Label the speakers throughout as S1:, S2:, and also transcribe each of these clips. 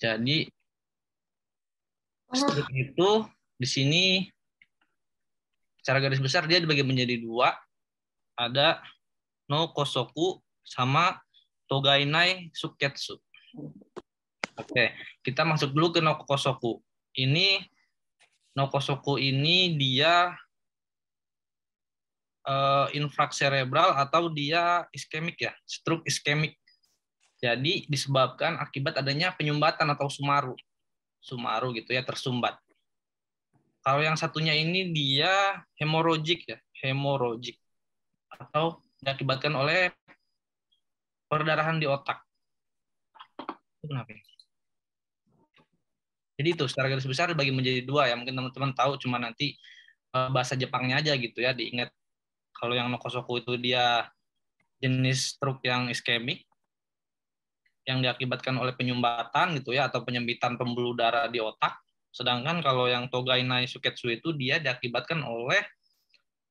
S1: Jadi stroke itu di sini secara garis besar dia dibagi menjadi dua. Ada no kosoku sama togainai suketsu. Oke, kita masuk dulu ke no kosoku. Ini no kosoku ini dia infraksi cerebral atau dia iskemik ya, stroke iskemik. Jadi disebabkan akibat adanya penyumbatan atau sumaru gitu ya, tersumbat. Kalau yang satunya ini dia hemoragik ya, hemoragik atau diakibatkan oleh perdarahan di otak. Itu kenapa ya? Jadi itu secara garis besar dibagi menjadi dua ya. Mungkin teman-teman tahu, cuma nanti bahasa Jepangnya aja gitu ya, diingat. Kalau yang nokosoku itu dia jenis stroke yang iskemik, yang diakibatkan oleh penyumbatan gitu ya, atau penyempitan pembuluh darah di otak. Sedangkan kalau yang togainai suketsu itu dia diakibatkan oleh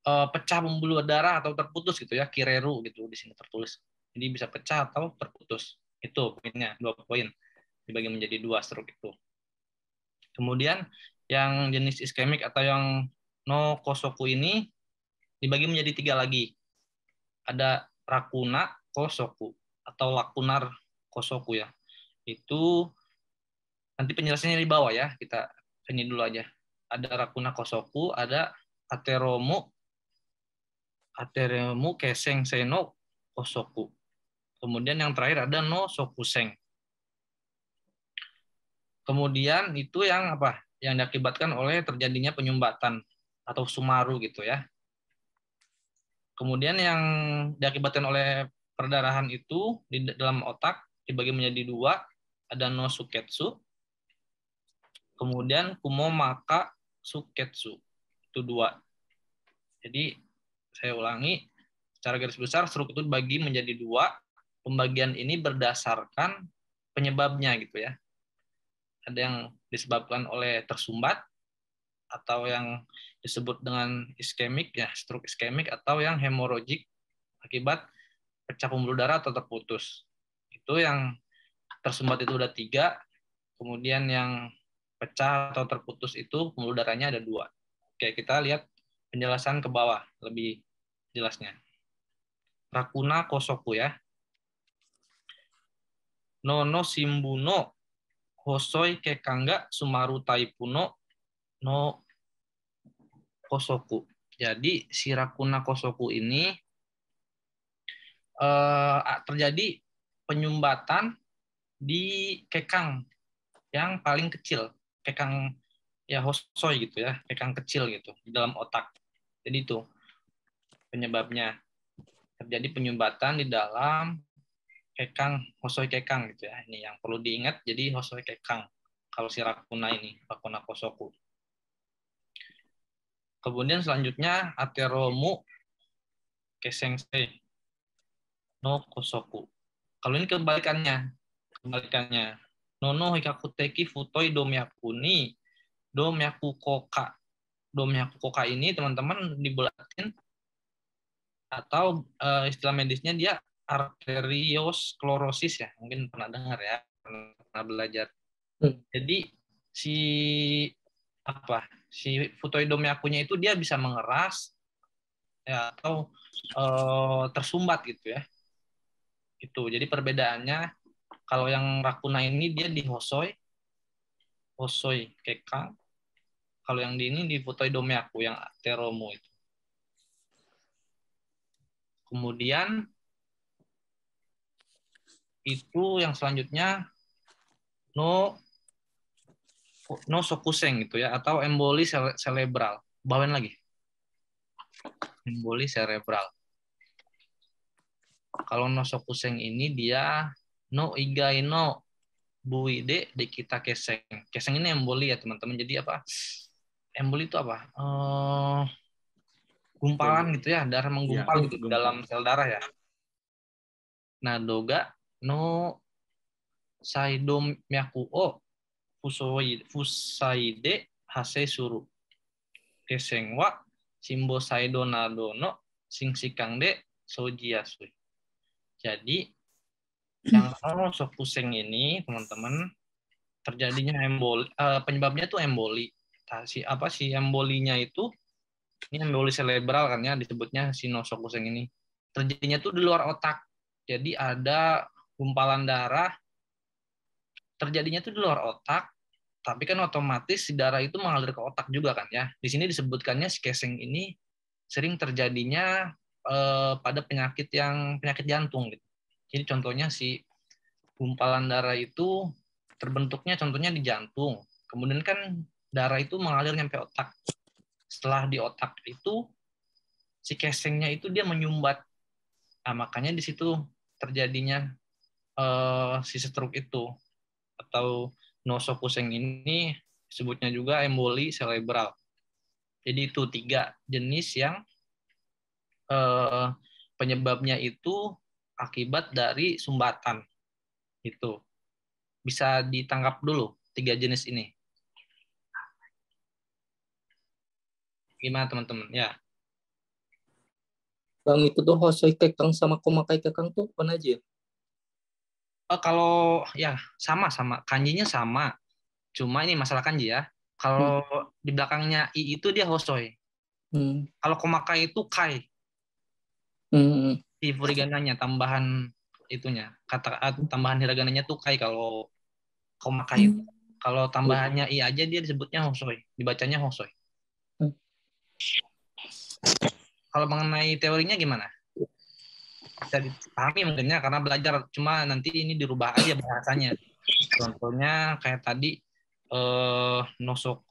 S1: pecah pembuluh darah atau terputus gitu ya, kireru gitu di sini tertulis. Jadi bisa pecah atau terputus. Itu poinnya, 2 poin. Dibagi menjadi 2 stroke itu. Kemudian yang jenis iskemik atau yang no kosoku ini dibagi menjadi 3 lagi. Ada rakuna kosoku atau lakunar kosoku ya. Itu nanti penjelasannya di bawah ya. Kita ini dulu aja. Ada rakuna kosoku, ada ateremu keseng seno kosoku. Kemudian yang terakhir ada no sokuseng. Kemudian itu yang apa? Yang diakibatkan oleh terjadinya penyumbatan atau sumaru gitu ya. Kemudian yang diakibatkan oleh perdarahan itu di dalam otak dibagi menjadi 2, ada no suketsu, kemudian kumomaka suketsu. Itu 2. Jadi saya ulangi, secara garis besar stroke itu dibagi menjadi 2. Pembagian ini berdasarkan penyebabnya gitu ya. Ada yang disebabkan oleh tersumbat, atau yang disebut dengan iskemik ya, stroke iskemik, atau yang hemoragik akibat pecah pembuluh darah atau terputus. Itu yang tersumbat itu udah 3, kemudian yang pecah atau terputus itu pembuluh darahnya ada 2. Oke, kita lihat penjelasan ke bawah lebih jelasnya. Rakuna kosoku ya. Nono simbuno hosoi kekanga sumaru taipuno no kosoku. Jadi si rakuna kosoku ini terjadi penyumbatan di kekang yang paling kecil, kekang ya hosoi gitu ya, kekang kecil gitu di dalam otak. Jadi itu penyebabnya, terjadi penyumbatan di dalam kekang, hosoi kekang gitu ya. Ini yang perlu diingat, jadi hosoi kekang kalau si rakuna ini, rakuna kosoku. Kemudian selanjutnya ateromu kesengsei no kosoku. Kalau ini kebalikannya, nono hikakuteki futoi domyaku ni domyaku koka. Domyaku koka ini teman-teman dibulatin atau istilah medisnya dia arteriosklerosis ya, mungkin pernah dengar ya, pernah belajar. Jadi si futoi domyakunya itu dia bisa mengeras ya, atau tersumbat gitu ya. Itu jadi perbedaannya, kalau yang rakuna ini dia di hosoi kekang. Kalau yang di ini di futoi domyaku yang ateromu itu. Kemudian itu yang selanjutnya no sokuseng gitu ya, atau emboli cerebral. Bawain lagi. Emboli cerebral. Kalau no sokuseng ini dia no igai no buide de kita keseng. Keseng ini emboli ya teman-teman. Jadi apa? Emboli itu apa? Gumpalan gitu ya, darah menggumpal gitu dalam sel darah ya. Nah, doga no saidom myaku o fusaide hase suru. Keseng wa simbo saido nado no singsikang de sojiasui. Jadi yang no sokuseng ini teman-teman terjadinya emboli, penyebabnya tuh emboli. Nah, si embolinya itu, ini emboli cerebral kan ya disebutnya si nosokuseng ini. Terjadinya tuh di luar otak. Jadi ada gumpalan darah terjadinya tuh di luar otak, tapi kan otomatis si darah itu mengalir ke otak juga kan ya. Di sini disebutkannya si keseng ini sering terjadinya pada penyakit jantung gitu. Jadi contohnya si gumpalan darah itu terbentuknya contohnya di jantung. Kemudian kan darah itu mengalir nyampe otak. Setelah di otak itu si kesengnya itu dia menyumbat. Nah, makanya di situ terjadinya si stroke itu atau nosokuseng ini disebutnya juga emboli cerebral. Jadi itu 3 jenis yang penyebabnya itu akibat dari sumbatan. Itu bisa ditangkap dulu 3 jenis ini. Gimana teman-teman? Ya.
S2: Bang, itu tuh Hosoi Kekang sama Komakai Kekang tuh apa aja?
S1: Kalau ya sama kanjinya sama. Cuma ini masalah kanji ya. Kalau di belakangnya i itu dia hosoi. Kalau komakai itu kai. Di furigananya tambahan itunya. Tambahan hiragananya tuh kai kalau komakai itu. Kalau tambahannya i aja dia disebutnya hosoi. Dibacanya hosoi. Kalau mengenai teorinya gimana? Bisa dipahami mungkin ya karena belajar, cuma nanti ini dirubah aja bahasanya. Contohnya kayak tadi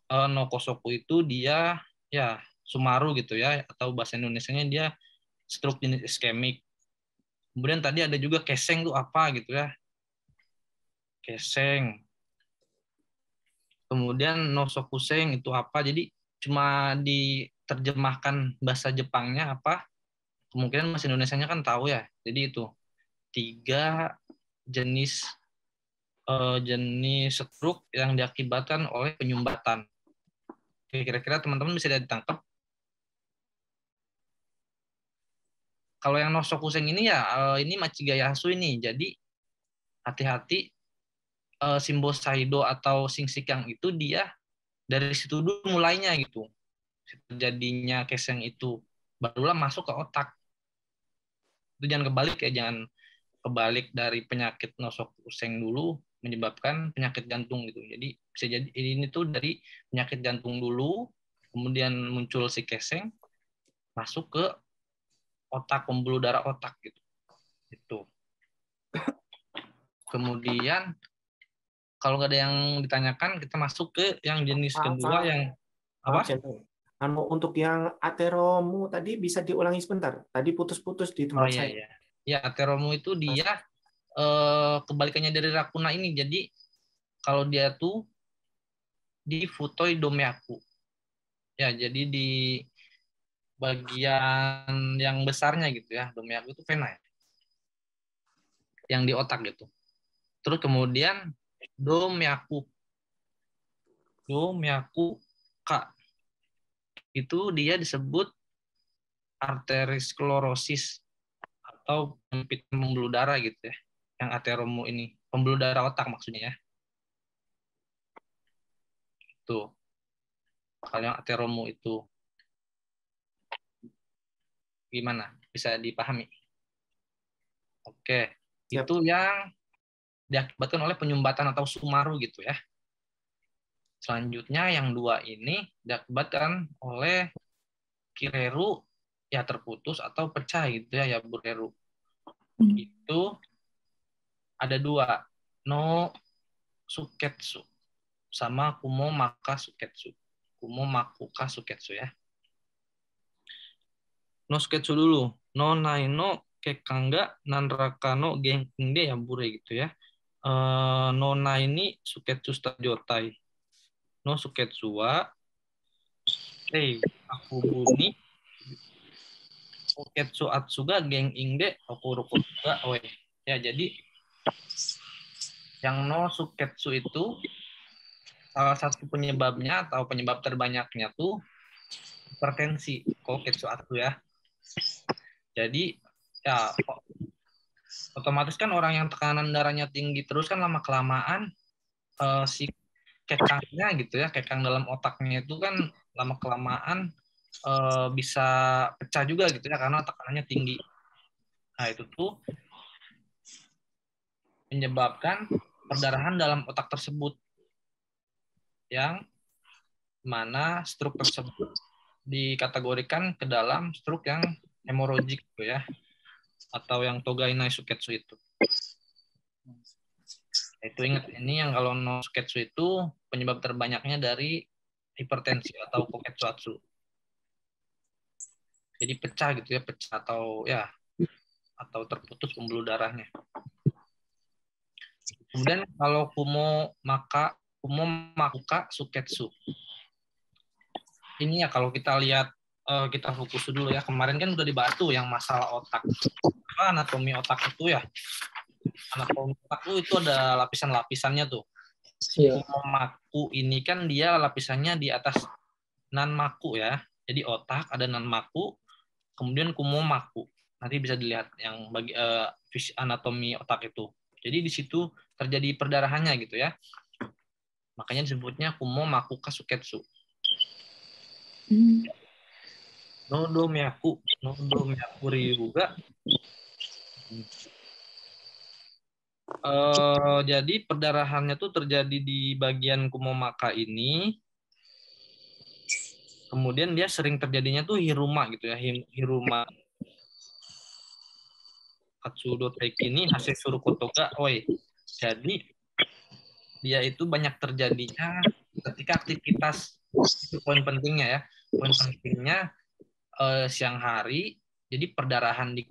S1: nokosoku itu dia ya sumaru gitu ya, atau bahasa Indonesianya dia stroke jenis iskemik. Kemudian tadi ada juga keseng tuh apa gitu ya. Keseng. Kemudian nosokuseng itu apa? Jadi cuma diterjemahkan bahasa Jepangnya apa? Kemungkinan bahasa Indonesianya kan tahu ya. Jadi itu 3 jenis jenis stroke yang diakibatkan oleh penyumbatan. Oke, kira-kira teman-teman bisa ditangkap. Kalau yang nosokuseng ini ya ini Machigayasu ini. Jadi hati-hati Shimbosaido atau Singsikang itu dia dari situ dulu mulainya gitu. Terjadinya keseng itu barulah masuk ke otak. Itu jangan kebalik ya, jangan kebalik dari penyakit nosokuseng dulu menyebabkan penyakit jantung gitu. Jadi bisa jadi ini tuh dari penyakit jantung dulu, kemudian muncul si keseng, masuk ke otak, pembuluh darah otak gitu. Itu. Kemudian kalau nggak ada yang ditanyakan, kita masuk ke yang jenis kedua yang apa?
S3: Untuk yang ateromu tadi bisa diulangi sebentar. Tadi putus-putus di tempat saya.
S1: Iya. Ya, ateromu itu dia kebalikannya dari rakuna ini. Jadi kalau dia tuh di futoi domeaku. Ya, jadi di bagian yang besarnya gitu ya. Domeaku itu vena ya. Yang di otak gitu. Terus kemudian domeaku K itu dia disebut arterisklerosis atau penyempitan pembuluh darah gitu ya. Yang ateromu ini, pembuluh darah otak maksudnya ya. Tuh. Kalau yang ateromu itu gimana? Bisa dipahami? Oke.
S3: Siap.
S1: Itu yang diakibatkan oleh penyumbatan atau sumaru gitu ya. Selanjutnya yang 2 ini diakibatkan oleh kireru ya terputus atau pecah gitu ya bureru. Itu ada 2, no suketsu sama kumo maka suketsu. Kumo makuka suketsu ya. No suketsu dulu. No nai no kekangga nanraka no genkinde ya bure gitu ya. No nai ni suketsu stajotai. No suketsu wa aku buni suketsu atsuga geng ingde okuruko ga oe. Ya, jadi yang no suketsu itu salah satu penyebabnya atau penyebab terbanyaknya tuh hipertensi, koketsu atsu ya. Jadi ya otomatis kan orang yang tekanan darahnya tinggi terus kan lama kelamaan si kekangnya gitu ya, kekang dalam otaknya itu kan lama-kelamaan bisa pecah juga gitu ya karena tekanannya tinggi. Nah, itu tuh menyebabkan perdarahan dalam otak tersebut yang mana stroke tersebut dikategorikan ke dalam stroke yang hemorrhagic gitu ya, atau yang Togai Naisuketsu itu. Itu ingat, ini yang kalau no suketsu itu penyebab terbanyaknya dari hipertensi atau koketsuatsu. Jadi pecah gitu ya, pecah atau terputus pembuluh darahnya. Kemudian kalau kumo makuka suketsu. Ini ya kalau kita lihat, kita fokus dulu ya. Kemarin kan udah dibahas tuh yang masalah otak. Anatomi otak itu ya. Anatomi otak itu ada lapisan-lapisannya tuh.
S2: Iya.
S1: Kumomaku ini kan dia lapisannya di atas nanmaku ya. Jadi otak ada nanmaku, kemudian kumomaku. Nanti bisa dilihat yang bagi anatomi otak itu. Jadi di situ terjadi perdarahannya gitu ya. Makanya disebutnya kumomaku kasuketsu. Nodomyaku ryuga. Jadi perdarahannya tuh terjadi di bagian kumomaka ini. Kemudian dia sering terjadinya tuh hiruma gitu ya, hiruma Katsudo Teki ini Hasesuru Kotoga. Jadi dia itu banyak terjadinya ketika aktivitas, itu poin pentingnya ya. Poin pentingnya siang hari. Jadi perdarahan di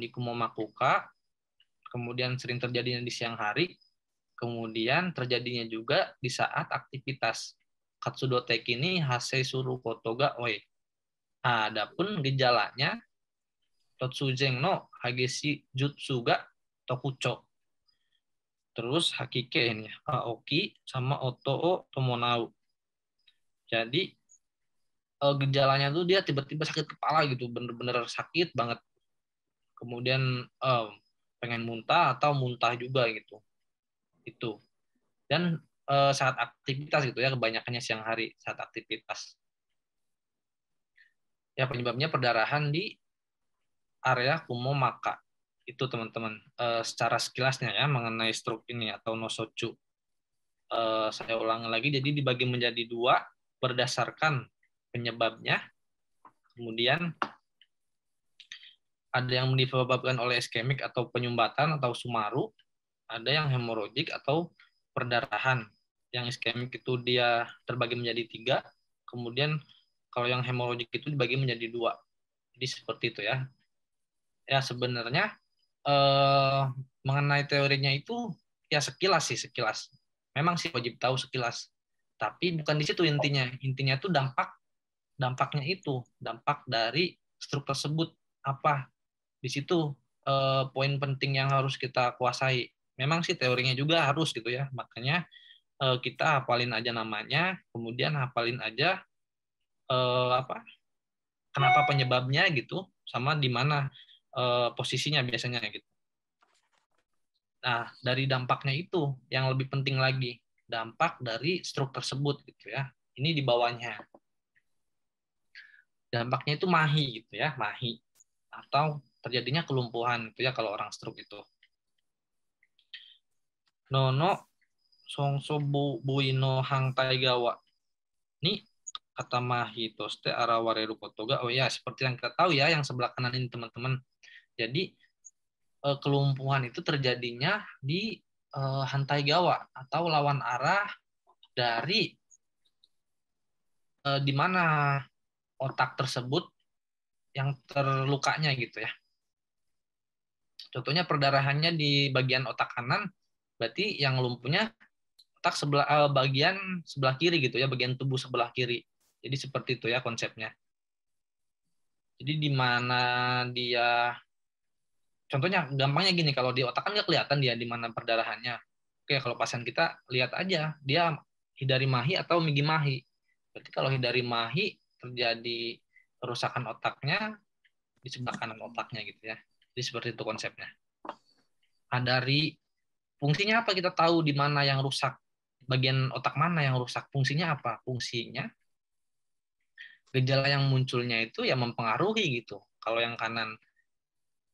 S1: Kumomakuka, kemudian sering terjadinya di siang hari, kemudian terjadinya juga di saat aktivitas. Katsudoteki ini Hasesuru Kotoga oi. Adapun gejalanya Totsujeng no Hageshi Jutsu ga Tokucho. Terus Hakike ini Aoki sama Oto Tomonau. Jadi gejalanya tuh dia tiba-tiba sakit kepala gitu, bener-bener sakit banget. Kemudian pengen muntah atau muntah juga gitu. Itu. Dan saat aktivitas gitu ya, kebanyakannya siang hari saat aktivitas. Ya penyebabnya perdarahan di area kumomaka. Itu teman-teman secara sekilasnya ya mengenai stroke ini atau nosotsu. Saya ulangi lagi, jadi dibagi menjadi dua berdasarkan penyebabnya. Kemudian ada yang disebabkan oleh iskemik atau penyumbatan atau sumaru, ada yang hemorrhagic atau perdarahan. Yang iskemik itu dia terbagi menjadi 3, kemudian kalau yang hemorrhagic itu dibagi menjadi 2. Jadi seperti itu ya. Ya sebenarnya mengenai teorinya itu ya sekilas. Memang sih wajib tahu sekilas. Tapi bukan di situ intinya. Intinya itu dampaknya itu, dampak dari stroke tersebut apa? Di situ poin penting yang harus kita kuasai. Memang sih teorinya juga harus gitu ya. Makanya kita hafalin aja namanya, kemudian hafalin aja kenapa penyebabnya gitu, sama di mana posisinya biasanya gitu. Nah, dari dampaknya itu yang lebih penting lagi, dampak dari stroke tersebut gitu ya. Ini di bawahnya. Dampaknya itu mahi gitu ya, mahi atau terjadinya kelumpuhan itu ya kalau orang stroke itu. Nono songso buino hang taigawa. Ini kata mahi toste arawareru kotoga. Oh ya, seperti yang kita tahu ya, yang sebelah kanan ini teman-teman. Jadi kelumpuhan itu terjadinya di hantai gawa atau lawan arah dari di mana otak tersebut yang terlukanya gitu ya. Contohnya perdarahannya di bagian otak kanan, berarti yang lumpuhnya otak bagian sebelah kiri gitu ya, bagian tubuh sebelah kiri. Jadi seperti itu ya konsepnya. Jadi di mana dia, contohnya gampangnya gini, kalau di otak kan nggak kelihatan dia di mana perdarahannya. Oke, kalau pasien kita lihat aja dia hidari mahi atau migi mahi. Berarti kalau hidari mahi terjadi kerusakan otaknya di sebelah kanan otaknya gitu ya. Jadi seperti itu konsepnya. Hadari Fungsinya apa? Kita tahu di mana yang rusak, bagian otak mana yang rusak. Fungsinya apa? Fungsinya gejala yang munculnya itu ya mempengaruhi gitu. Kalau yang kanan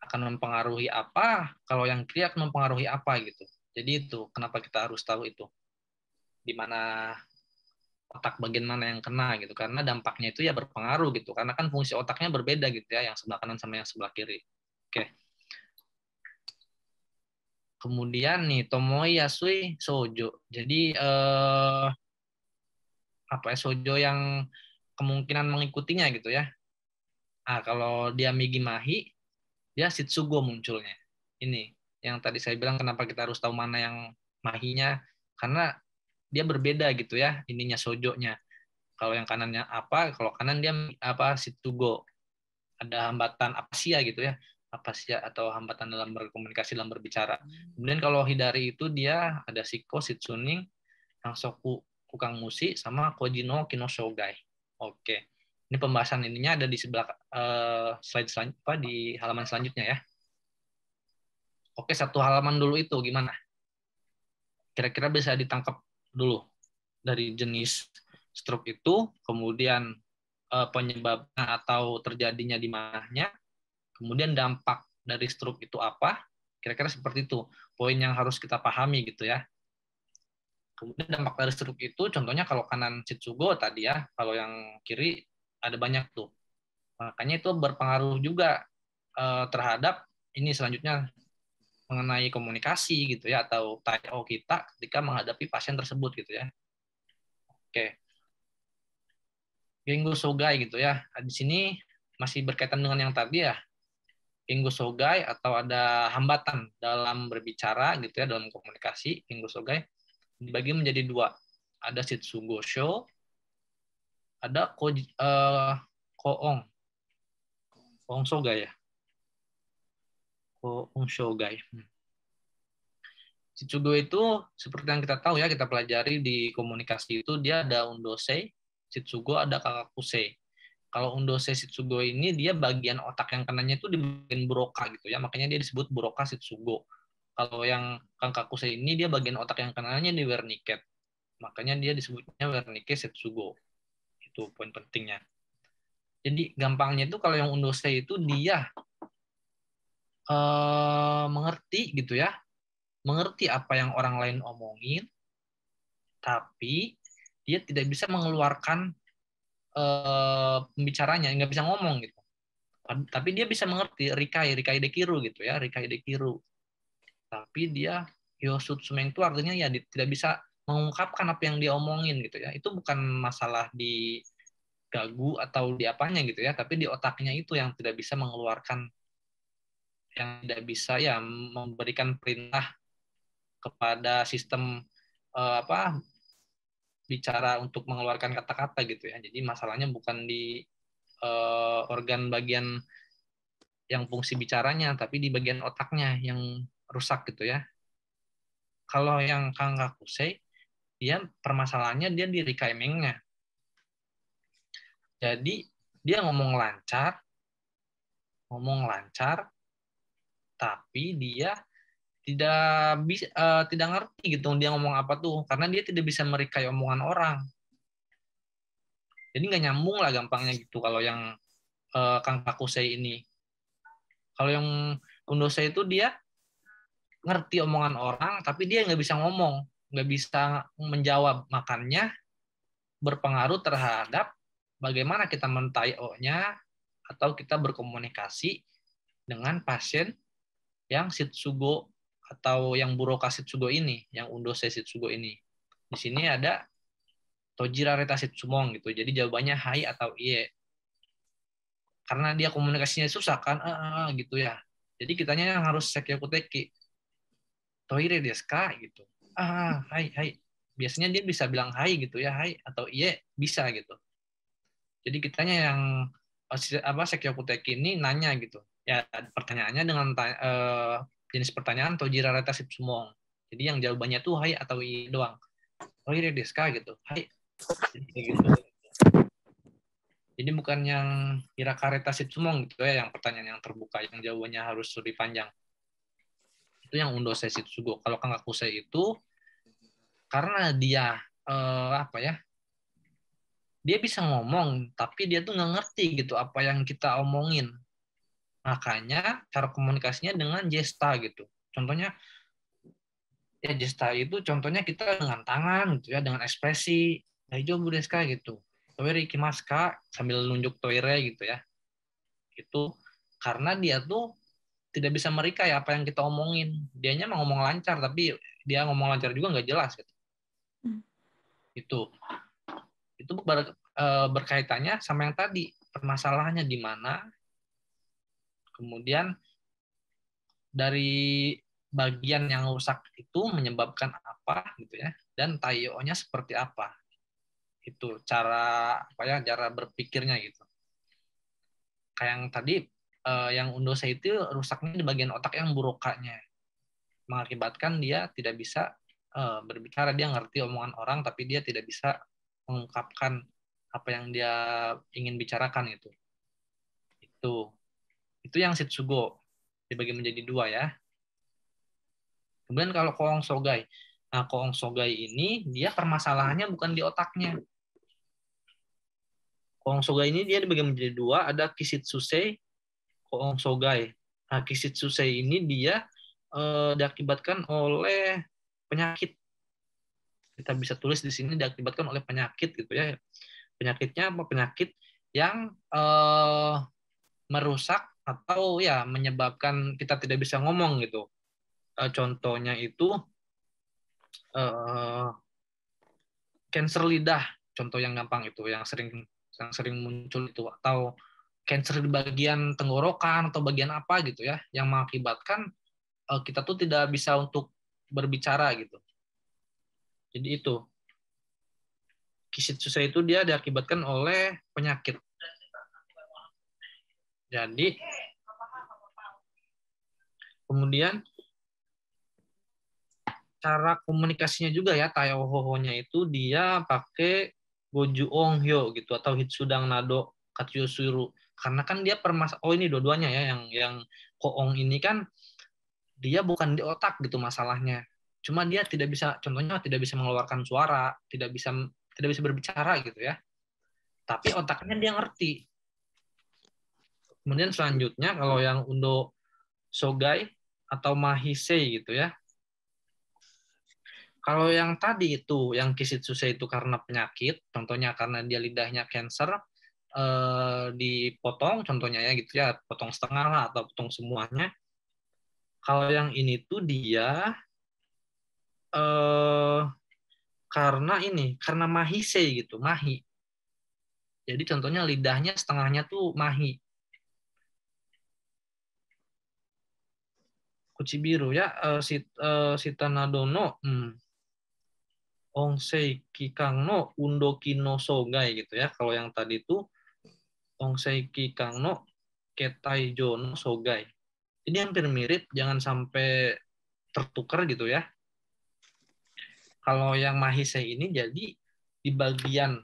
S1: akan mempengaruhi apa, kalau yang kiri akan mempengaruhi apa gitu. Jadi itu kenapa kita harus tahu itu. Di mana otak bagian mana yang kena gitu. Karena dampaknya itu ya berpengaruh gitu. Karena kan fungsi otaknya berbeda gitu ya, yang sebelah kanan sama yang sebelah kiri. Oke. Kemudian nih Tomoe Yasui Sojo. Jadi apa ya, Sojo yang kemungkinan mengikutinya gitu ya. Ah, kalau dia Migi Mahi, dia Shitsugo munculnya. Ini yang tadi saya bilang kenapa kita harus tahu mana yang Mahinya, karena dia berbeda gitu ya, ininya Sojonya. Kalau yang kanannya apa, kalau kanan dia apa Shitsugo. Ada hambatan apasia gitu ya, apasia atau hambatan dalam berkomunikasi, dalam berbicara. Kemudian kalau Hidari itu dia ada Shiko, Shitsuning, Hangsoku, Kukang Mushi, sama Kojino Kinoshogai. Oke. Ini pembahasan ininya ada di sebelah slide selanjutnya, di halaman selanjutnya ya. Oke, satu halaman dulu itu gimana? Kira-kira bisa ditangkap dulu dari jenis stroke itu, kemudian penyebabnya atau terjadinya di mananya, kemudian dampak dari stroke itu apa? Kira-kira seperti itu. Poin yang harus kita pahami gitu ya. Kemudian dampak dari stroke itu, contohnya kalau kanan Shitsugo tadi ya, kalau yang kiri ada banyak tuh. Makanya itu berpengaruh juga terhadap ini selanjutnya mengenai komunikasi gitu ya, atau TAO kita ketika menghadapi pasien tersebut gitu ya. Oke. Gengo Sogai gitu ya. Di sini masih berkaitan dengan yang tadi ya. Gengo Sogai atau ada hambatan dalam berbicara gitu ya, dalam komunikasi. Gengo Sogai dibagi menjadi dua. Ada Shitsugo Sho, ada Koong Sogai ya. Koong Shogai. Shitsugo itu seperti yang kita tahu ya, kita pelajari di komunikasi itu dia ada Undosei, Shitsugo ada Kakakusei. Kalau Undosei Shitsugo ini dia bagian otak yang kenanya itu di bagian Broca gitu ya, makanya dia disebut Broca Shitsugo. Kalau yang Kakakusei ini dia bagian otak yang kenanya di Wernicke, makanya dia disebutnya Wernicke Shitsugo. Itu poin pentingnya. Jadi gampangnya itu kalau yang Undosei itu dia mengerti gitu ya, mengerti apa yang orang lain omongin, tapi dia tidak bisa mengeluarkan pembicaranya, nggak bisa ngomong gitu. Tapi dia bisa mengerti rikai dekiru gitu ya, rikai dekiru. Tapi dia yosutsumen itu artinya ya tidak bisa mengungkapkan apa yang dia omongin gitu ya. Itu bukan masalah di gagu atau di apanya gitu ya, tapi di otaknya itu yang tidak bisa mengeluarkan, yang tidak bisa ya memberikan perintah kepada sistem bicara untuk mengeluarkan kata-kata gitu ya. Jadi masalahnya bukan di organ bagian yang fungsi bicaranya, tapi di bagian otaknya yang rusak gitu ya. Kalau yang Kangakusei, dia permasalahannya dia di rikaimengnya. Jadi dia ngomong lancar, tapi dia tidak ngerti gitu dia ngomong apa tuh, karena dia tidak bisa merikai omongan orang. Jadi nggak nyambung lah gampangnya gitu kalau yang Kangakusei ini. Kalau yang Undosei itu dia ngerti omongan orang, tapi dia nggak bisa ngomong, nggak bisa menjawab. Makanya berpengaruh terhadap bagaimana kita men-TAO-nya atau kita berkomunikasi dengan pasien yang Shitsugo atau yang Buroka Shitsugo ini, yang Undosei Shitsugo ini. Di sini ada Tojira Reta Shitsumong gitu. Jadi jawabannya hai atau iye. Karena dia komunikasinya susah kan, gitu ya. Jadi kitanya yang harus sekyokuteki. Toire desu ka gitu. Hai. Biasanya dia bisa bilang hai gitu ya, hai atau iye bisa gitu. Jadi kitanya yang sekyokuteki ini nanya gitu. Ya pertanyaannya dengan jenis pertanyaan Tojira Reta Shitsumong. Jadi yang jawabannya tuh hai atau iye doang. Toire desu ka gitu. Hai. Jadi gitu. Jadi bukan yang Hirakareta Shitsumong gitu ya, yang pertanyaan yang terbuka, yang jawabannya harus lebih panjang. Itu yang Undo Seishitsugo. Kalau Kangakusei itu karena dia dia bisa ngomong tapi dia tuh nggak ngerti gitu apa yang kita omongin. Makanya cara komunikasinya dengan gesta gitu. Contohnya ya gesta itu contohnya kita dengan tangan gitu ya, dengan ekspresi daijoubu desu ka gitu. Toire ikimasu ka sambil nunjuk toire gitu ya. Itu karena dia tuh tidak bisa merekai apa yang kita omongin. Dianya mau ngomong lancar tapi dia ngomong lancar juga nggak jelas gitu. Itu berkaitannya sama yang tadi, permasalahannya di mana, kemudian dari bagian yang rusak itu menyebabkan apa gitu ya, dan tayo-nya seperti apa. Itu cara cara berpikirnya gitu. Kayak yang tadi yang Undo Sei itu rusaknya di bagian otak yang burukanya, mengakibatkan dia tidak bisa berbicara. Dia ngerti omongan orang tapi dia tidak bisa mengungkapkan apa yang dia ingin bicarakan itu. Itu yang Shitsugo dibagi menjadi dua ya. Kemudian kalau Koong Sogai. Nah, Koong Sogai ini dia permasalahannya bukan di otaknya. Koong Sogai ini dia dibagi menjadi dua, ada Kishitsusei, Koong Sogai. Nah, Kishitsusei ini dia diakibatkan oleh penyakit. Kita bisa tulis di sini diakibatkan oleh penyakit gitu ya. Penyakitnya apa? Penyakit yang merusak atau ya menyebabkan kita tidak bisa ngomong gitu. Contohnya itu kanker lidah, contoh yang gampang itu, yang sering muncul itu, atau kanker di bagian tenggorokan atau bagian apa gitu ya, yang mengakibatkan kita tuh tidak bisa untuk berbicara gitu. Jadi itu Kishitsusei itu dia diakibatkan oleh penyakit. Jadi kemudian cara komunikasinya juga ya, Tayohoho-nya itu dia pakai Goju Onghyo gitu atau Hitsudang Nado Katsuyosuru. Karena kan dia ini dua-duanya ya, yang Koong ini kan dia bukan di otak gitu masalahnya. Cuma dia contohnya tidak bisa mengeluarkan suara, tidak bisa berbicara gitu ya. Tapi otaknya dia ngerti. Kemudian selanjutnya kalau yang Undo Sogai atau Mahisei gitu ya. Kalau yang tadi itu, yang Kishitsusei itu karena penyakit, contohnya karena dia lidahnya cancer, dipotong contohnya ya gitu ya, potong setengah lah atau potong semuanya. Kalau yang ini tuh dia karena mahisei gitu, mahi. Jadi contohnya lidahnya setengahnya tuh mahi. Kuchibiru ya, Shitanadono, Onsei Kikang no Undoki no Sogai gitu ya. Kalau yang tadi itu Onsei Kikang no Ketaijo no Sogai. Ini hampir mirip, jangan sampai tertukar gitu ya. Kalau yang Mahisei ini jadi di bagian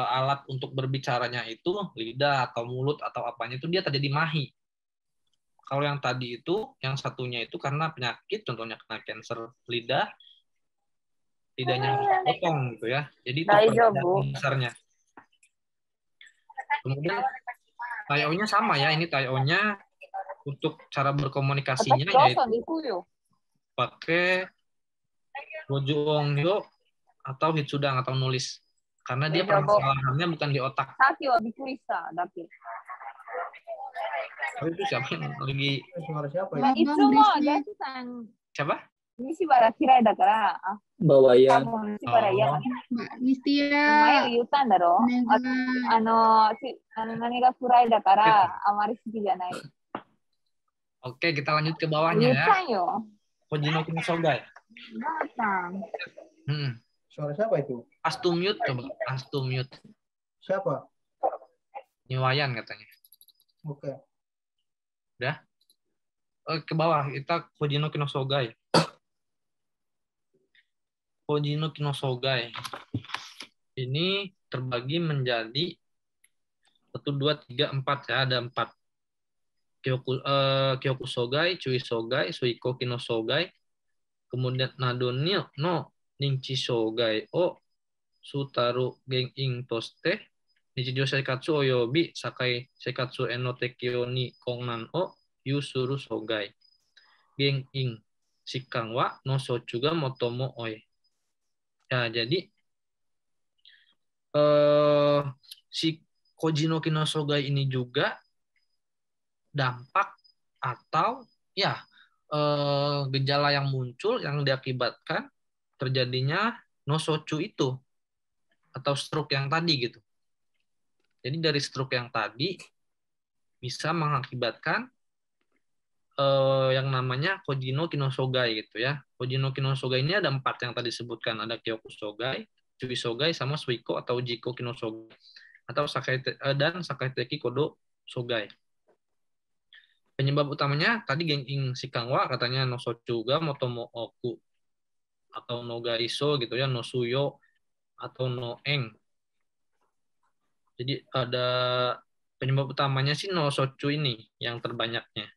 S1: alat untuk berbicaranya itu lidah atau mulut atau apanya itu dia terjadi mahi. Kalau yang tadi itu, yang satunya itu karena penyakit, contohnya kena kanker lidah, lidahnya potong gitu ya. Jadi itu perbedaan besarnya. Kemudian tayo-nya sama ya, ini tayo-nya untuk cara berkomunikasinya yaitu pakai Goju Onghyo atau Hitsudang atau nulis. Karena dia permasalahannya bukan di otak. Oh, itu siapa yang lagi? Siapa?
S2: Bawayan.
S1: Oke, kita lanjut ke bawahnya ya. Kojino Kinosogai.
S3: Suara siapa itu?
S1: Astumute coba, Astumute.
S3: Siapa?
S1: Niwayan katanya.
S3: Oke.
S1: Udah? Ke bawah, kita Kojino Kinosogai. Kojino Kinosogai. Ini terbagi menjadi 1, 2, 3, 4 ya, ada 4. Kyoku Sogai, Chui Sogai, Suiko Kino Sogai, kemudian Nadonio no Ninchi Sogai o Sutaru Gen-ing Toste, Nichijou Seikatsu Oyobi Sakai Seikatsu Eno Tekyo ni Kongnan o Yusuru Sogai, Gen-ing Shikan wa no Sochu ga Motomo oi. Ya, jadi si Koji no Kino Sogai ini juga dampak atau ya gejala yang muncul yang diakibatkan terjadinya nosochu itu atau stroke yang tadi gitu. Jadi dari stroke yang tadi bisa mengakibatkan yang namanya Koji no Kino Sogai gitu ya. Koji no Kino Sogai ini ada 4 yang tadi disebutkan, ada Kyoku Sogai, Chui Sogai, sama Suiko atau Jiko Kino Sogai atau dan Sakaiteki Kodo Sogai. Penyebab utamanya tadi Gen-ing Shikanwa katanya no Sochu ga Motomo Oku atau no Gaiso gitu ya, no Suyo atau no Eng. Jadi ada penyebab utamanya sih no Sochu ini yang terbanyaknya.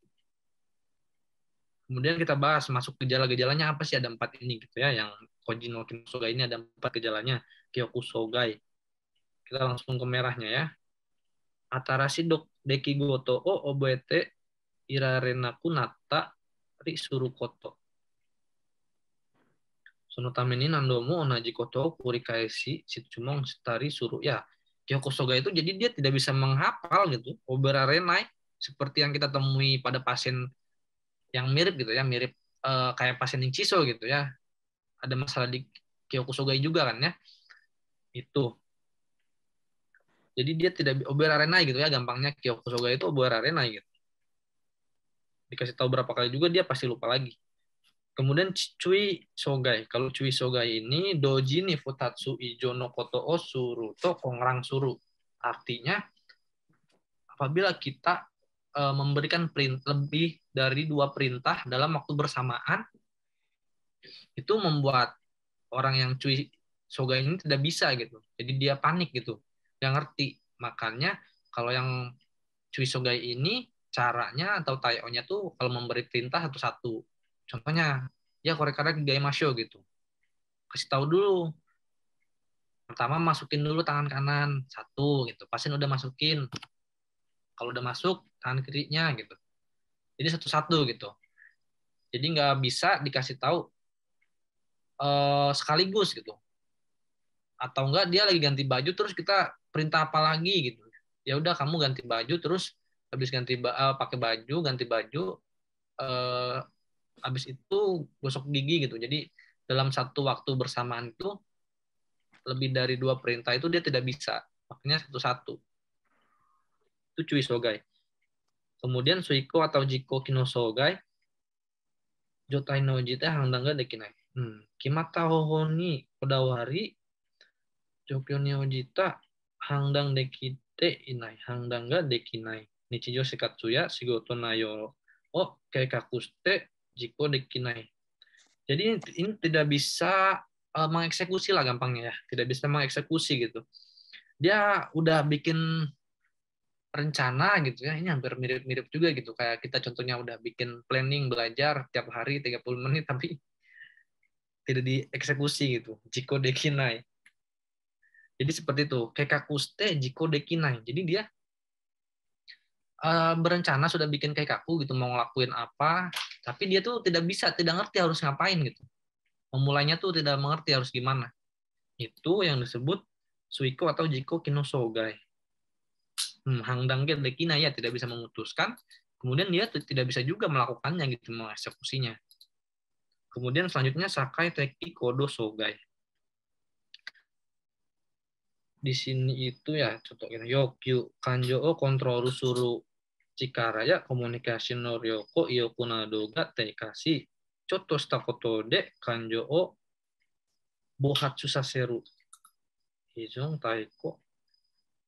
S1: Kemudian kita bahas masuk gejala-gejalanya apa sih, ada 4 ini gitu ya, yang Koji no Kino Sogai ini ada 4 gejalanya. Kyoku Sogai. Kita langsung ke merahnya ya. Atarashi deki goto o oboete irarenaku nata ri surukoto. Sono tameni nandomu onaji koto kurikaeshi shitsumon shitari suru. Ya, Kyoku Sogai itu jadi dia tidak bisa menghafal gitu. Oberarenai seperti yang kita temui pada pasien yang mirip gitu ya, mirip kayak pasien yang Chiso gitu ya. Ada masalah di Kyoku Sogai juga kan ya. Itu. Jadi dia tidak oberarenai gitu ya, gampangnya Kyoku Sogai itu oberarenai gitu. Dikasih tahu berapa kali juga dia pasti lupa lagi. Kemudian Chui Sogai. Kalau Chui Sogai ini doji ni futatsu ijo no koto o suru to kongrang suru. Artinya apabila kita memberikan lebih dari 2 perintah dalam waktu bersamaan, itu membuat orang yang Chui Sogai ini tidak bisa gitu. Jadi dia panik gitu. Dia ngerti. Makanya kalau yang Chui Sogai ini caranya atau tayo-nya tuh kalau memberi perintah satu-satu. Contohnya, ya korekara gaimasho gitu. Kasih tahu dulu. Pertama masukin dulu tangan kanan 1 gitu. Pasien udah masukin. Kalau udah masuk tangan kirinya gitu. Jadi satu-satu gitu. Jadi nggak bisa dikasih tahu sekaligus gitu. Atau enggak dia lagi ganti baju terus kita perintah apa lagi gitu. Ya udah kamu ganti baju terus habis pakai baju, ganti baju, habis itu gosok gigi gitu. Jadi dalam satu waktu bersamaan itu lebih dari 2 perintah itu dia tidak bisa. Makanya satu-satu. Itu Chui Sogai. Kemudian Suiko atau Jiko Kino Sogai, Jotai no Jite Hangdang ga dekinai. Kimata hoho ni kodawari, Jokyo ni ojita Hangdang dekite inai, Hangdang ga dekinai. Nichijou sekatsu ya shigoto nayo o keikakuste jiko dekinai. Jadi ini tidak bisa mengeksekusi lah gampangnya ya. Tidak bisa mengeksekusi gitu. Dia udah bikin rencana gitu ya. Ini hampir mirip-mirip juga gitu. Kayak kita contohnya udah bikin planning belajar tiap hari 30 menit tapi tidak dieksekusi gitu. Jiko dekinai. Jadi seperti itu. Keikakuste jiko dekinai. Jadi dia berencana sudah bikin keikaku gitu mau ngelakuin apa, tapi dia tuh tidak ngerti harus ngapain gitu. Memulainya tuh tidak mengerti harus gimana. Itu yang disebut Suiko atau Jiko Kino Sogai. Hangdang ge dekina ya tidak bisa memutuskan, kemudian dia tidak bisa juga melakukannya gitu, mengeksekusinya. Kemudian selanjutnya Sakai Teki Kodo Sogai. Di sini itu ya contohnya Yokyu Kanjo o kontrol suru Chikara ya komunikasi no ryoko iyoku nado ga teikashi chotto shita koto de kanjo o bohatsu saseru. Hijong taiko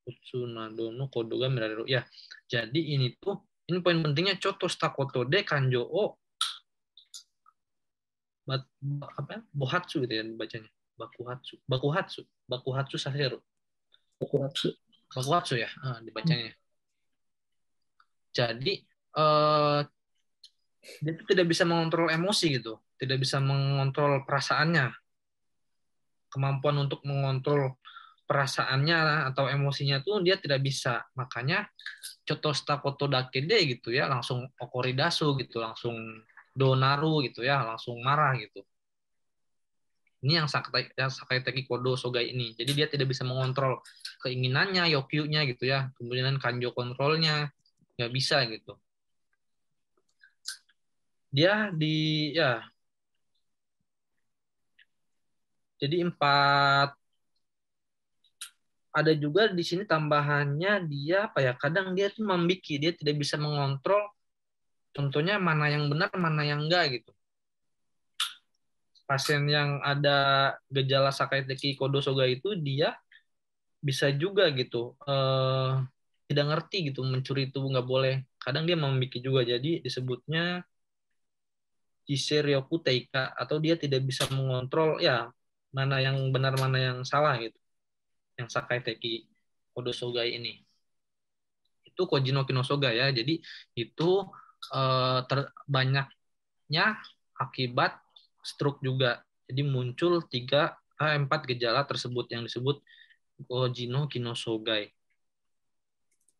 S1: utsu nado no kodo ga mirareru. Ya, jadi ini poin pentingnya chotto shita koto de kanjo o bohatsu gitu ya bacanya. Bakuhatsu saseru. Bakuhatsu ya dibacanya. Jadi eh, dia tuh tidak bisa mengontrol emosi gitu, tidak bisa mengontrol perasaannya. Kemampuan untuk mengontrol perasaannya atau emosinya tuh dia tidak bisa. Makanya Chotosta Koto Dakede gitu ya, langsung okoridasu gitu, langsung donaru gitu ya, langsung marah gitu. Ini yang Sakaiteki Kodo Sogai ini. Jadi dia tidak bisa mengontrol keinginannya, yokyunya gitu ya. Kemudian kanjo kontrolnya nggak bisa gitu. Dia ya. Jadi 4. Ada juga di sini tambahannya dia apa ya? Kadang dia tuh membiki, dia tidak bisa mengontrol. Contohnya mana yang benar, mana yang enggak gitu. Pasien yang ada gejala Sakaiteki Kodo Sogai itu dia bisa juga gitu tidak ngerti gitu, mencuri itu nggak boleh, kadang dia memiliki juga, jadi disebutnya Jisiryoku Teika, atau dia tidak bisa mengontrol ya mana yang benar mana yang salah gitu, yang Sakaiteki Kodo Sogai ini. Itu Koji no Kinosoga ya, jadi itu banyaknya akibat stroke juga, jadi muncul 4 gejala tersebut yang disebut Koji no Kinosogai.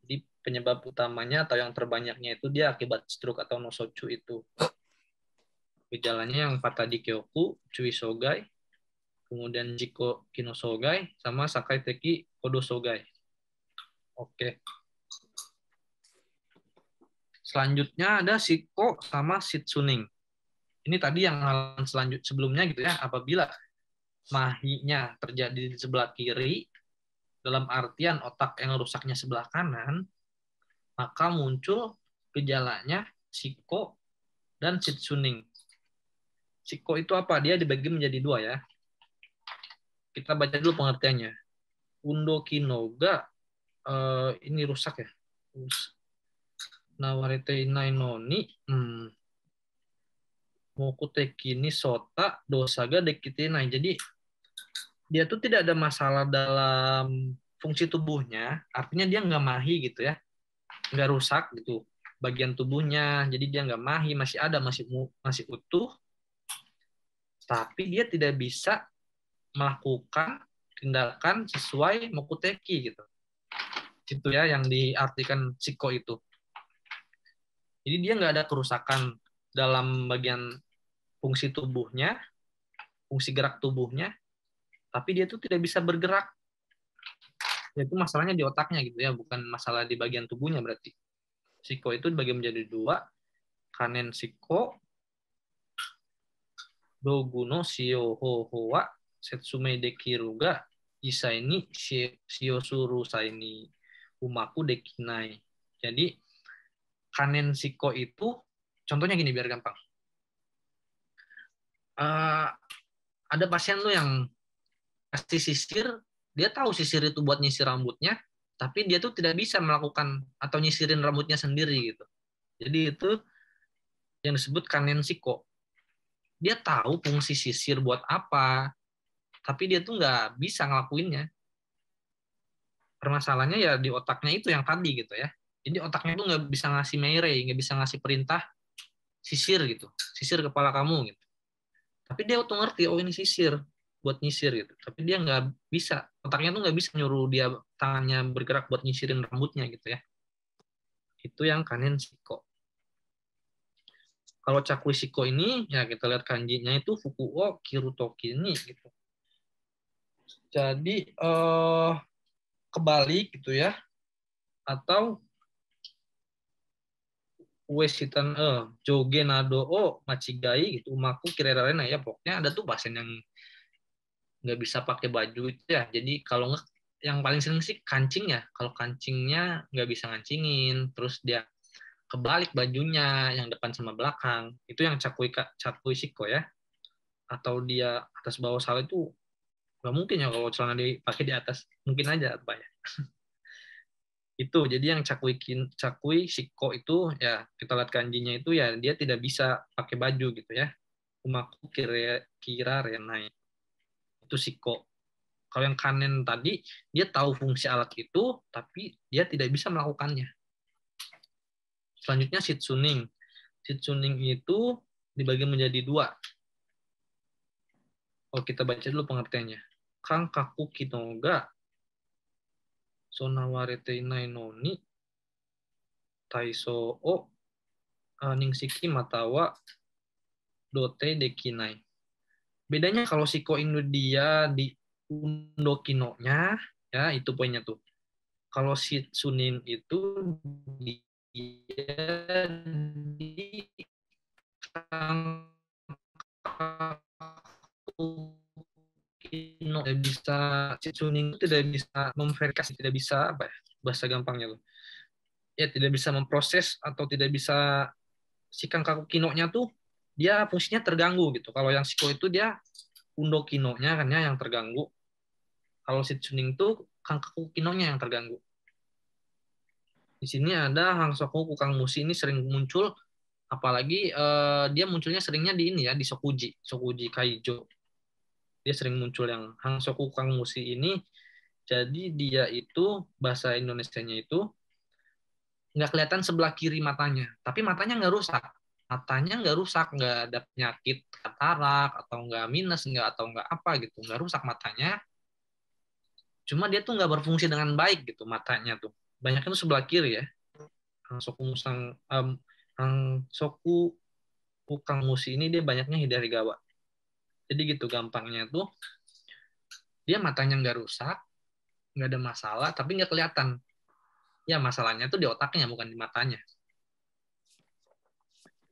S1: Jadi penyebab utamanya atau yang terbanyaknya itu dia akibat stroke atau nosotsu itu. Gejalanya yang 4 tadi, Kyoku, Chui Sogai, kemudian Jiko Kinosogai, sama Sakaiteki Kodo Sogai. Oke. Selanjutnya ada Shiko sama Shitsuning. Ini tadi yang sebelumnya gitu ya, apabila mahinya terjadi di sebelah kiri, dalam artian otak yang rusaknya sebelah kanan, maka muncul gejalanya Shiko dan Shitsuning. Shiko itu apa? Dia dibagi menjadi 2 ya. Kita baca dulu pengertiannya. Undo Kinoga ini rusak ya. Nawarete inai noni mokuteki ni sota dosaga dekitenai. Jadi dia tuh tidak ada masalah dalam fungsi tubuhnya, artinya dia nggak mahi gitu ya, nggak rusak gitu bagian tubuhnya, jadi dia nggak mahi, masih ada, masih utuh, tapi dia tidak bisa melakukan tindakan sesuai mokuteki gitu. Itu ya yang diartikan Shiko itu. Jadi dia nggak ada kerusakan dalam bagian fungsi tubuhnya, fungsi gerak tubuhnya, tapi dia tuh tidak bisa bergerak. Itu masalahnya di otaknya gitu ya, bukan masalah di bagian tubuhnya berarti. Shiko itu dibagi menjadi 2, kanen Shiko, doguno shio ho wa setsume dekiru ga isai ni shiosuru sai ni umaku dekinai. Jadi kanen Shiko itu contohnya gini biar gampang. Ada pasien tuh yang kasih sisir, dia tahu sisir itu buat nyisir rambutnya, tapi dia tuh tidak bisa melakukan atau nyisirin rambutnya sendiri gitu. Jadi itu yang disebut kanen Shiko. Dia tahu fungsi sisir buat apa, tapi dia tuh nggak bisa ngelakuinnya. Permasalahannya ya di otaknya itu yang tadi gitu ya. Jadi otaknya tuh nggak bisa ngasih meirei, nggak bisa ngasih perintah sisir gitu, sisir kepala kamu gitu. Tapi dia tuh ngerti, oh ini sisir buat nyisir gitu. Tapi dia nggak bisa, otaknya tuh nggak bisa nyuruh dia tangannya bergerak buat nyisirin rambutnya gitu ya. Itu yang kanen Shiko. Kalau Cakui Shiko ini, ya kita lihat kanjinya itu Fukuo Kirutoki ini gitu. Jadi kebalik gitu ya, atau Uesitan Joge Nado o Machigai gitu, Umaku Kirerarena ya, pokoknya ada tuh pasien yang nggak bisa pakai baju itu ya. Jadi kalau nggak, yang paling sering sih kancing ya. Kalau kancingnya nggak bisa ngancingin, terus dia kebalik bajunya yang depan sama belakang, itu yang Cakui Shiko ya. Atau dia atas bawah salah itu nggak mungkin ya kalau celana dipakai di atas, mungkin aja apa ya. Itu jadi yang Cakui Shiko itu ya, kita lihat kanjinya itu ya, dia tidak bisa pakai baju gitu ya. Umaku kira renai. Itu Shiko. Kalau yang kanen tadi, dia tahu fungsi alat itu, tapi dia tidak bisa melakukannya. Selanjutnya Shitsuning. Shitsuning itu dibagi menjadi 2. Oh, kita baca dulu pengertiannya. Kang kaku kinoga sonawarete inai noni taiso o ningsiki matawa dote dekinai. Bedanya kalau Shiko Inu dia di Undo Kino-nya, ya itu poinnya tuh. Kalau Shitsunin itu dia di Kino tidak bisa, Shitsunin itu tidak bisa memverifikasi, tidak bisa apa ya, bahasa gampangnya tuh. Ya tidak bisa memproses atau tidak bisa si Kankaku Kino-nya tuh dia fungsinya terganggu gitu. Kalau yang Shiko itu dia Undo Kino-nya kan ya yang terganggu. Kalau Shitsuning tuh Kankaku Kino-nya yang terganggu. Di sini ada Hangsoku Kukang Mushi ini sering muncul, apalagi dia munculnya seringnya di ini ya, di Sokuji Kaijo. Dia sering muncul yang Hangsoku Kukang Mushi ini. Jadi dia itu bahasa Indonesianya itu nggak kelihatan sebelah kiri matanya, tapi matanya nggak rusak. Matanya nggak rusak, nggak ada penyakit katarak atau nggak minus, nggak atau nggak apa gitu, nggak rusak matanya. Cuma dia tuh nggak berfungsi dengan baik gitu matanya tuh. Banyaknya tuh sebelah kiri ya. Hangsoku Kukang Mushi ini dia banyaknya Hidarigawa. Jadi gitu gampangnya tuh dia matanya nggak rusak, nggak ada masalah, tapi nggak kelihatan. Ya masalahnya tuh di otaknya bukan di matanya.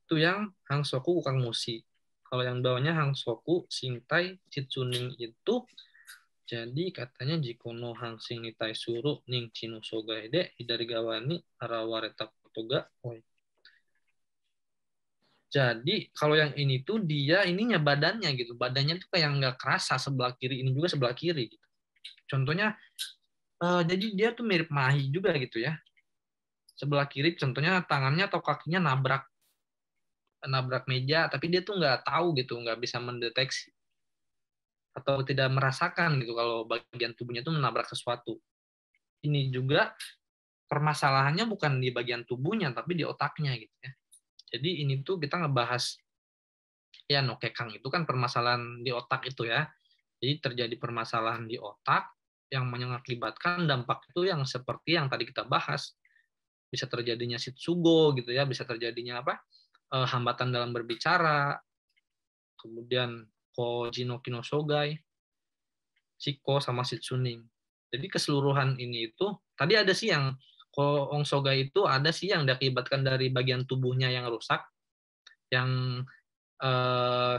S1: Itu yang Hangsoku Kukang Mushi. Kalau yang bawahnya Hangsoku Shintai Shitsuning itu jadi katanya jikono hangsing nitai suru ning chino sogai de Hidarigawa ni arawareta kotoga. Jadi kalau yang ini tuh dia ininya badannya gitu, badannya tuh kayak nggak kerasa sebelah kiri, ini juga sebelah kiri gitu. Contohnya jadi dia tuh mirip Mahi juga gitu ya. Sebelah kiri contohnya tangannya atau kakinya nabrak meja, tapi dia tuh nggak tahu gitu, nggak bisa mendeteksi atau tidak merasakan gitu kalau bagian tubuhnya tuh menabrak sesuatu. Ini juga permasalahannya bukan di bagian tubuhnya, tapi di otaknya gitu ya. Jadi ini tuh kita ngebahas ya nokekang itu kan permasalahan di otak itu ya. Jadi terjadi permasalahan di otak yang mengakibatkan dampak itu yang seperti yang tadi kita bahas. Bisa terjadinya shitsugo gitu ya, bisa terjadinya apa? Hambatan dalam berbicara, kemudian koji no kino sogai, shiko sama shitsuning. Jadi keseluruhan ini itu tadi ada sih yang ko sogai itu ada sih yang diakibatkan dari bagian tubuhnya yang rusak, yang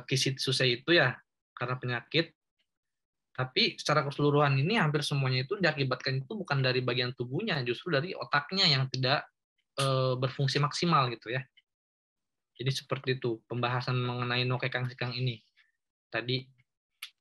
S1: kisitsusei itu ya karena penyakit. Tapi secara keseluruhan ini hampir semuanya itu diakibatkan itu bukan dari bagian tubuhnya, justru dari otaknya yang tidak berfungsi maksimal gitu ya. Jadi seperti itu pembahasan mengenai nokekang shikang ini. Tadi